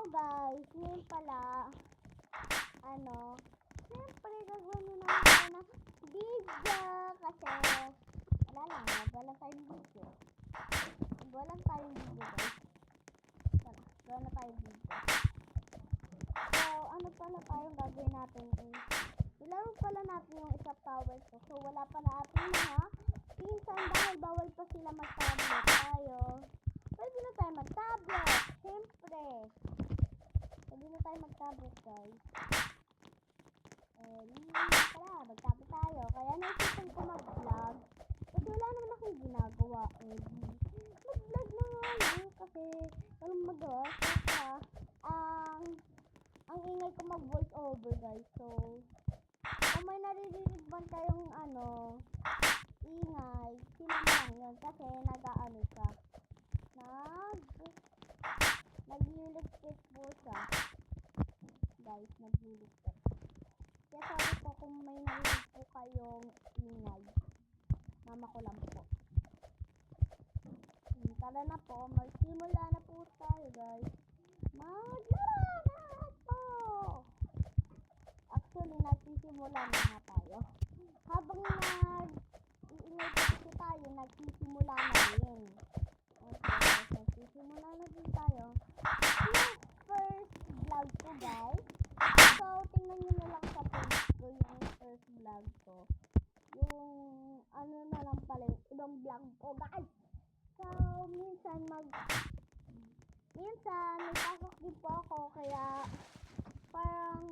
guys, ngayon pala, siyempre gagawin na natin na video kasi wala lang, wala tayong video. Wala tayong video guys. Tara, wala tayong video. So, ano pala tayong gagawin natin is, ilaro pala natin yung isa power ko. So, wala pala ating mga pinsan dahil bawal pa sila mag-tablet tayo. Pwede na tayo mag-tablet, siyempre. Pwede na tayo mag-tablet guys. Tara, mag-tablet tayo. Kaya naisipan ko mag-vlog. Kasi wala naman akong ginagawa. Mag-vlog na nga yun. Kasi walang magawa. Kaya ang ingay ko mag-voice over guys. So, kung may naririnig man kayong ingay, sinamang yun. Kasi nag-ano siya. Nagliligpit po siya. Guys, nagliligpit. Kaya sabi po kung may narinig po kayong ingay, mama ko lang po. Tara na po, magsimula na po tayo guys. Maglaro na po! Actually, nagsisimula na nga tayo. Habang nag-iingay po kasi tayo, nagsisimula na rin. Okay, nagsisimula na din tayo. Yung first vlog ko guys. So, tingnan nyo na lang sa page ko yung first vlog ko. Yung na lang pala yung ibang vlog ko guys. So, minsan may pasok din po ako. Kaya, parang,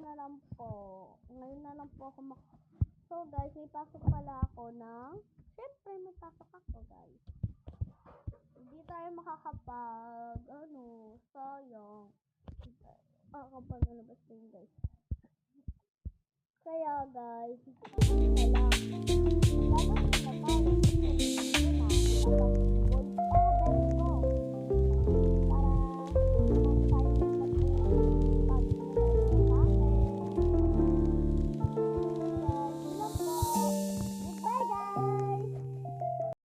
na lang po. Ngayon na lang po ako So, guys, may pasok pala ako ng, syempre may pasok ako guys. Hindi tayo makakapag, sayang. Kapag nalabas din guys. Kaya guys, na lang. Lalabas na tayo.